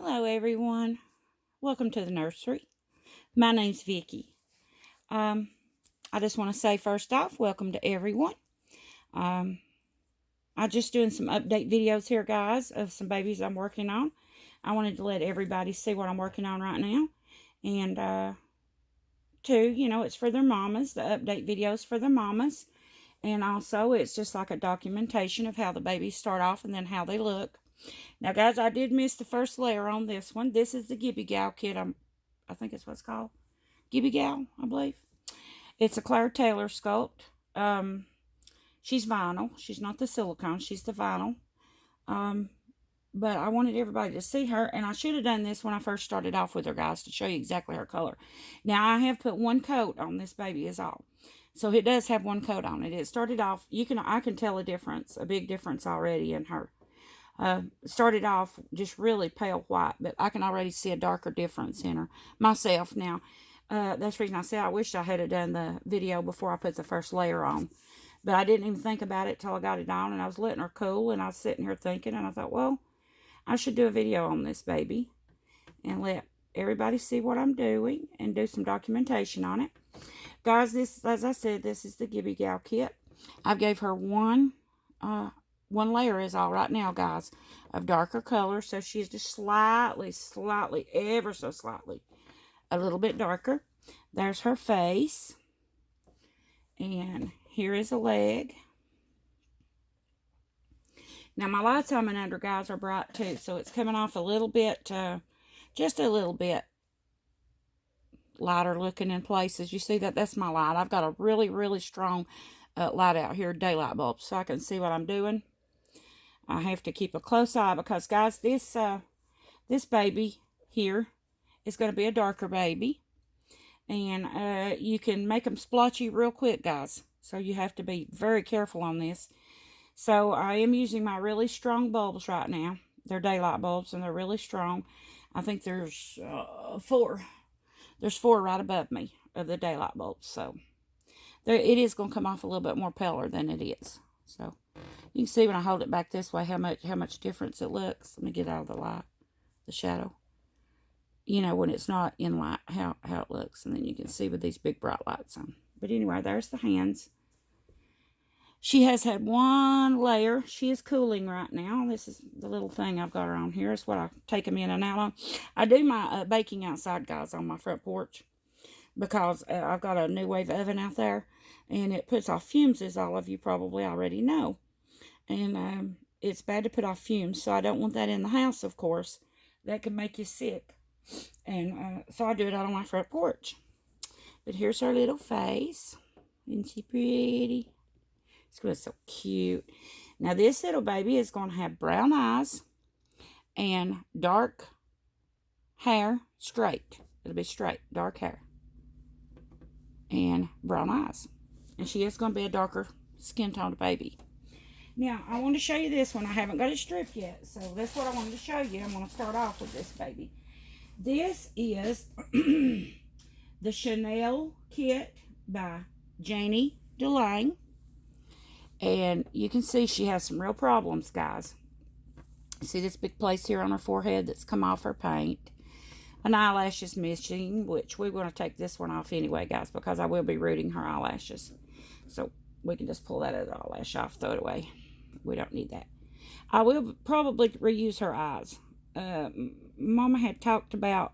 Hello everyone. Welcome to the nursery. My name's Vicky. I just want to say first off, welcome to everyone. I'm just doing some update videos here, guys, of some babies I'm working on. I wanted to let everybody see what I'm working on right now. And two, it's for their mamas, the update videos for the mamas. And also, it's just like a documentation of how the babies start off and then how they look. Now, guys, I did miss the first layer on this one. This is the Gibby Gal kit. I think it's what it's called. Gibby Gal, I believe. It's a Claire Taylor sculpt. She's vinyl. She's not the silicone. She's the vinyl. But I wanted everybody to see her, and I should have done this when I first started off with her, guys, to show you exactly her color. Now, I have put one coat on this baby is all. So it does have one coat on it. It started off, I can tell a difference, a big difference already in her. Started off just really pale white, but I can already see a darker difference in her myself now. That's the reason I say I wish I had done the video before I put the first layer on. But I didn't even think about it till I got it on, and I was letting her cool, and I was sitting here thinking, and I thought, well, I should do a video on this baby and let everybody see what I'm doing and do some documentation on it. Guys, this, as I said, this is the Gibby Gal kit. I gave her one layer is all right now, guys, of darker color. So she's just slightly, ever so slightly, a little bit darker. There's her face. And here is a leg. Now, my lights on and under, guys, are bright too. So it's coming off a little bit, just a little bit lighter looking in places. You see that? That's my light. I've got a really, really strong light out here, daylight bulb, so I can see what I'm doing. I have to keep a close eye because, guys, this baby here is going to be a darker baby. And you can make them splotchy real quick, guys. So you have to be very careful on this. So I am using my really strong bulbs right now. They're daylight bulbs, and they're really strong. I think there's 4. There's 4 right above me of the daylight bulbs. So it is going to come off a little bit more paler than it is. So you can see when I hold it back this way how much difference it looks. Let me get out of the light, the shadow. You know, when it's not in light, how it looks. And then you can see with these big bright lights on. But anyway, there's the hands. She has had one layer. She is cooling right now. This is the little thing I've got her on here. It's what I take them in and out on. I do my baking outside, guys, on my front porch. Because I've got a new wave oven out there. And it puts off fumes, as all of you probably already know. And it's bad to put off fumes. So I don't want that in the house, of course. That could make you sick. And so I do it out on my front porch. But here's her little face. Isn't she pretty? It's going to be so cute. Now, this little baby is going to have brown eyes and dark hair, straight. It'll be straight, dark hair. And brown eyes. And she is going to be a darker skin toned baby. Now, I want to show you this one. I haven't got it stripped yet. So, that's what I wanted to show you. I'm going to start off with this baby. This is the Chanel kit by Janie DeLange. And you can see she has some real problems, guys. See this big place here on her forehead that's come off her paint. An eyelash is missing, which we're going to take this one off anyway, guys, because I will be rooting her eyelashes. So we can just pull that other eyelash off, throw it away. We don't need that. I will probably reuse her eyes. Mama had talked about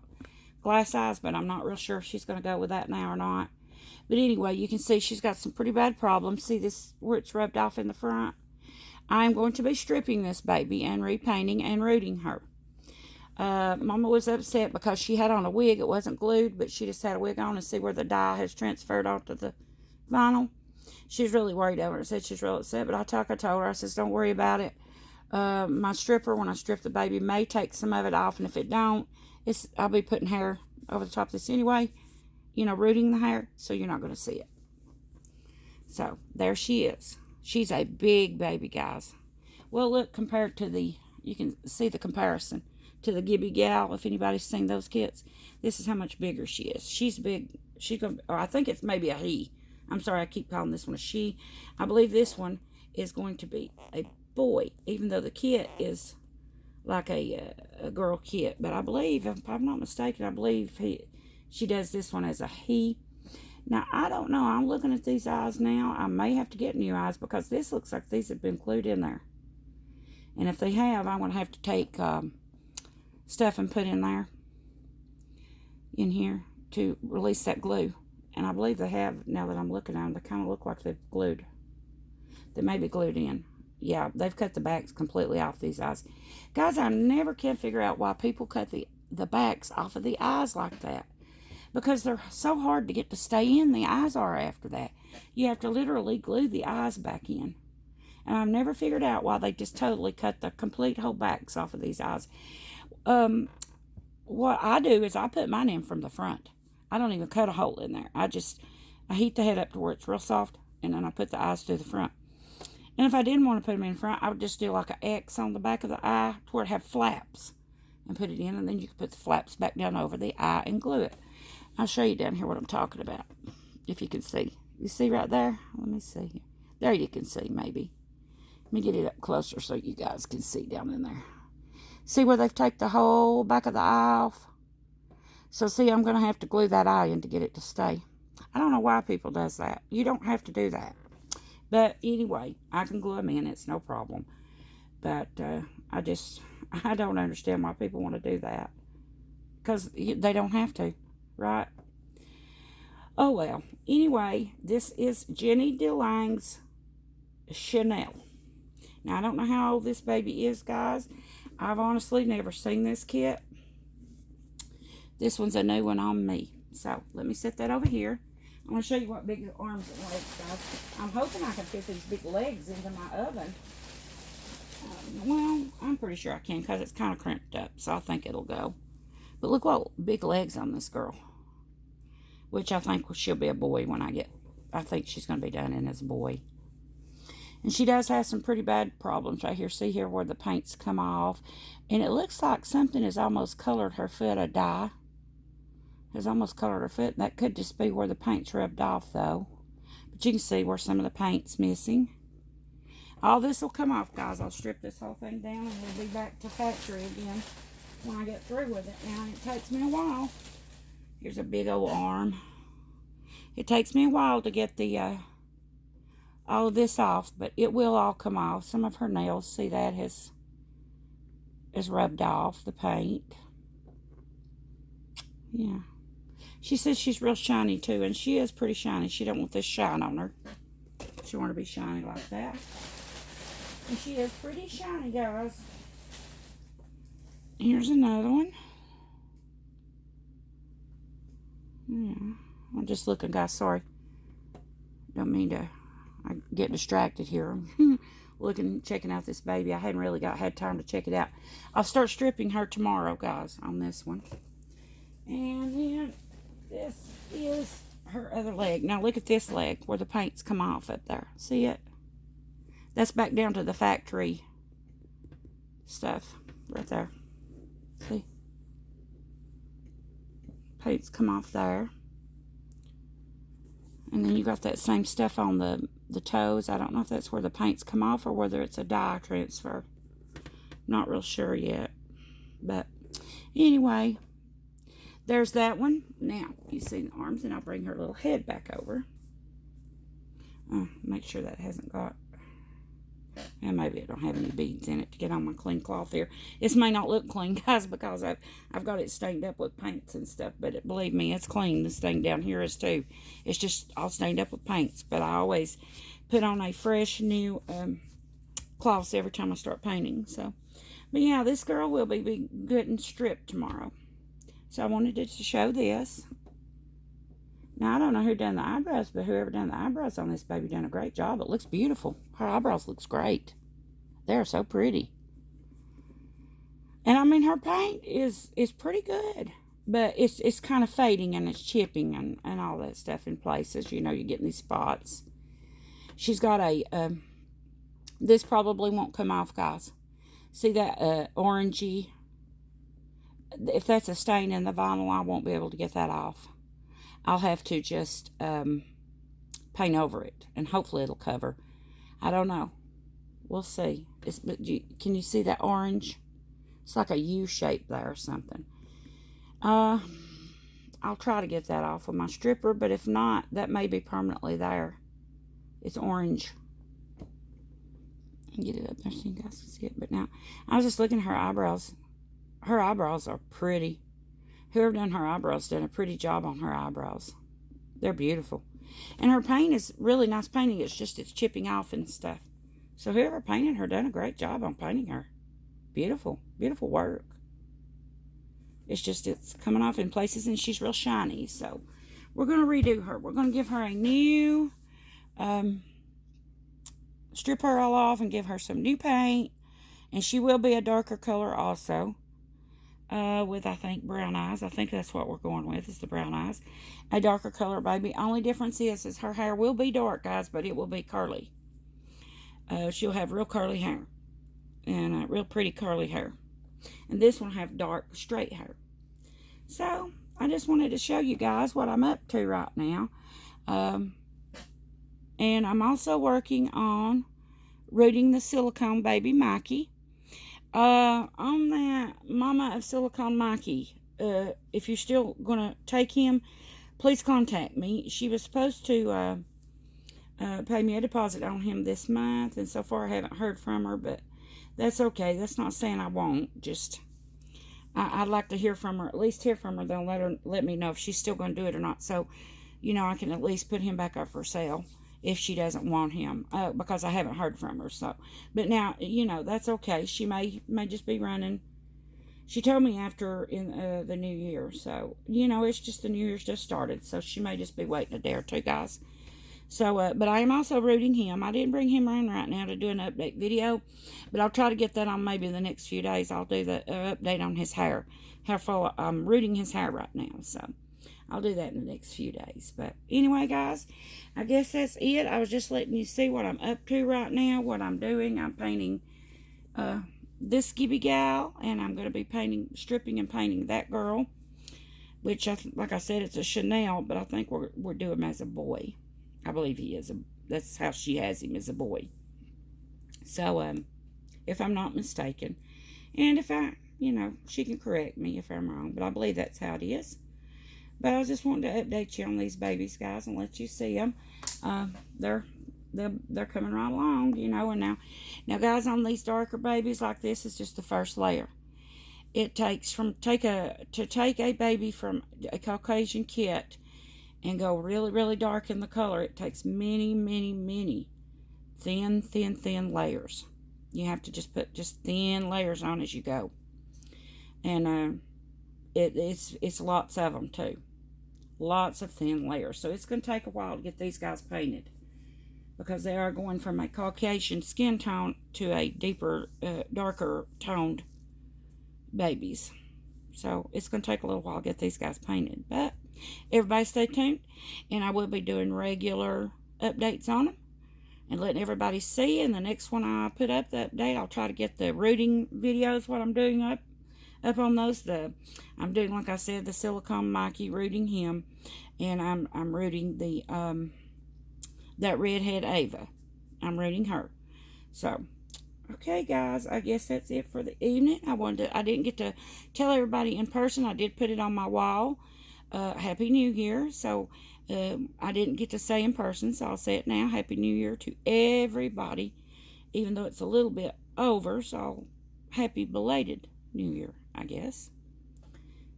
glass eyes, but I'm not real sure if she's going to go with that now or not. But anyway, you can see she's got some pretty bad problems. See this where it's rubbed off in the front? I'm going to be stripping this baby and repainting and rooting her. Mama was upset because she had on a wig. It wasn't glued, but she just had a wig on, and see where the dye has transferred onto the vinyl. She's really worried over it. Said she's real upset, but I told her, I says, don't worry about it. My stripper, when I strip the baby, may take some of it off, and if it don't, I'll be putting hair over the top of this anyway, rooting the hair, so you're not going to see it. So there she is. She's a big baby, guys. Well, look, compared to you can see the comparison to the Gibby Gal. If anybody's seen those kits, this is how much bigger she is. She's big. She's gonna, or I think it's maybe a he. I'm sorry, I keep calling this one a she. I believe this one is going to be a boy, even though the kit is like a girl kit. But I believe, if I'm not mistaken, I believe she does this one as a he. Now, I don't know. I'm looking at these eyes now. I may have to get new eyes because this looks like these have been glued in there. And if they have, I'm going to have to take stuff and put in there, in here, to release that glue. And I believe they have, now that I'm looking at them. They kind of look like they've glued. They may be glued in. Yeah, they've cut the backs completely off these eyes. Guys, I never can figure out why people cut the backs off of the eyes like that. Because they're so hard to get to stay in, the eyes are after that. You have to literally glue the eyes back in. And I've never figured out why they just totally cut the complete whole backs off of these eyes. What I do is I put mine in from the front. I don't even cut a hole in there. I heat the head up to where it's real soft, and then I put the eyes through the front. And if I didn't want to put them in front, I would just do like an X on the back of the eye to where it have flaps, and put it in, and then you can put the flaps back down over the eye and glue it. I'll show you down here what I'm talking about, if you can see. You see right there? Let me see. There you can see, maybe. Let me get it up closer so you guys can see down in there. See where they've taken the whole back of the eye off? So see, I'm going to have to glue that eye in to get it to stay. I don't know why people does that. You don't have to do that. But anyway, I can glue them in. It's no problem. But I don't understand why people want to do that. Because they don't have to. Right? Oh, well. Anyway, this is Jenny DeLange's Chanel. Now, I don't know how old this baby is, guys. I've honestly never seen this kit. This one's a new one on me. So, let me set that over here. I'm going to show you what big arms and legs, guys. I'm hoping I can fit these big legs into my oven. Well, I'm pretty sure I can because it's kind of crimped up. So, I think it'll go. But look what big legs on this girl. Which I think she'll be a boy when I think she's going to be done in as a boy. And she does have some pretty bad problems right here. See here where the paint's come off. And it looks like something has almost colored her foot, a dye. Has almost colored her foot. That could just be where the paint's rubbed off though. But you can see where some of the paint's missing. All this will come off, guys. I'll strip this whole thing down and we'll be back to factory again when I get through with it. Now, it takes me a while. Here's a big old arm. It takes me a while to get the all of this off, but it will all come off. Some of her nails, see that, has rubbed off the paint. Yeah. She says she's real shiny too, and she is pretty shiny. She don't want this shine on her. She want to be shiny like that. And she is pretty shiny, guys. Here's another one. Yeah, I'm just looking, guys. Sorry. Don't mean to. I get distracted here. Looking, checking out this baby. I hadn't really had time to check it out. I'll start stripping her tomorrow, guys, on this one. And then this is her other leg. Now look at this leg where the paint's come off up there. See it? That's back down to the factory stuff right there. See? Paint's come off there. And then you got that same stuff on the toes. I don't know if that's where the paint's come off or whether it's a dye transfer. Not real sure yet. But anyway, there's that one. Now, you see the arms, and I'll bring her little head back over. Make sure that hasn't got, and maybe it don't have any beads in it to get on my clean cloth here. This may not look clean, guys, because I've got it stained up with paints and stuff, but believe me, it's clean. This thing down here is too. It's just all stained up with paints, but I always put on a fresh new cloths every time I start painting. So, but yeah, this girl will be good and stripped tomorrow. So I wanted to show this. Now, I don't know who done the eyebrows, but whoever done the eyebrows on this baby done a great job. It looks beautiful. Her eyebrows looks great. They're so pretty. And I mean, her paint is pretty good. But it's kind of fading and it's chipping and all that stuff in places. You know, you're getting these spots. She's got a, this probably won't come off, guys. See that orangey? If that's a stain in the vinyl, I won't be able to get that off. I'll have to just paint over it, and hopefully it'll cover. I don't know. We'll see. Can you see that orange? It's like a U shape there or something. I'll try to get that off with my stripper, but if not, that may be permanently there. It's orange. Get it up there so you guys can see it. But now, I was just looking at her eyebrows. Her eyebrows are pretty. Whoever done her eyebrows done a pretty job on her eyebrows. They're beautiful. And her paint is really nice painting. It's just it's chipping off and stuff. So whoever painted her done a great job on painting her. Beautiful. Beautiful work. It's just it's coming off in places and she's real shiny. So we're going to redo her. We're going to give her a new... strip her all off and give her some new paint. And she will be a darker color also. With, I think, brown eyes. I think that's what we're going with, is the brown eyes. A darker color, baby. Only difference is her hair will be dark, guys, but it will be curly. She'll have real curly hair. And real pretty curly hair. And this one will have dark, straight hair. So, I just wanted to show you guys what I'm up to right now. And I'm also working on rooting the silicone baby Mikey. On that Mama of Silicone Mikey, if you're still going to take him, please contact me. She was supposed to pay me a deposit on him this month, and so far I haven't heard from her, but that's okay. That's not saying I won't. Just, I'd like to hear from her, at least hear from her. They'll let me know if she's still going to do it or not, so, you know, I can at least put him back up for sale if she doesn't want him, because I haven't heard from her. So, but now, you know, that's okay. She may just be running. She told me after in the new year. So, you know, it's just the new year's just started. So she may just be waiting a day or two, guys. So, but I am also rooting him. I didn't bring him around right now to do an update video, but I'll try to get that on maybe the next few days. I'll do the update on his hair. How far I'm rooting his hair right now. So, I'll do that in the next few days. But anyway, guys, I guess that's it. I was just letting you see what I'm up to right now, what I'm doing. I'm painting this Gabby gal, and I'm going to be stripping and painting that girl, which, like I said, it's a Chanel, but I think we're doing him as a boy. I believe he is. That's how she has him, as a boy. So, if I'm not mistaken. And if I, you know, she can correct me if I'm wrong, but I believe that's how it is. But I was just wanting to update you on these babies, guys, and let you see them. They're coming right along, you know. And now, guys, on these darker babies like this is just the first layer. It takes to take a baby from a Caucasian kit and go really, really dark in the color. It takes many, many, many thin layers. You have to just put thin layers on as you go, and it's lots of them too. Lots of thin layers. So it's going to take a while to get these guys painted, because they are going from a Caucasian skin tone to a deeper, darker toned babies. So it's going to take a little while to get these guys painted. But everybody stay tuned, and I will be doing regular updates on them and letting everybody see. And the next one I put up, the update, I'll try to get the rooting videos, what I'm doing up on those. I'm doing, like I said, the Silicone Mikey, rooting him, and I'm rooting the that redhead Ava. I'm rooting her. So, okay, guys, I guess that's it for the evening. I didn't get to tell everybody in person. I did put it on my wall. Happy New Year. So I didn't get to say in person, so I'll say it now. Happy New Year to everybody, even though it's a little bit over. So happy belated New Year, I guess.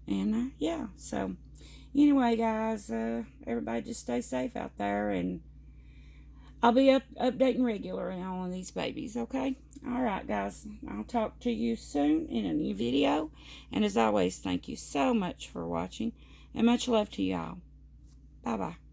And yeah, so anyway, guys, everybody just stay safe out there, and I'll be updating regular on all of these babies, okay? All right, guys, I'll talk to you soon in a new video, and as always, thank you so much for watching, and much love to y'all. Bye-bye.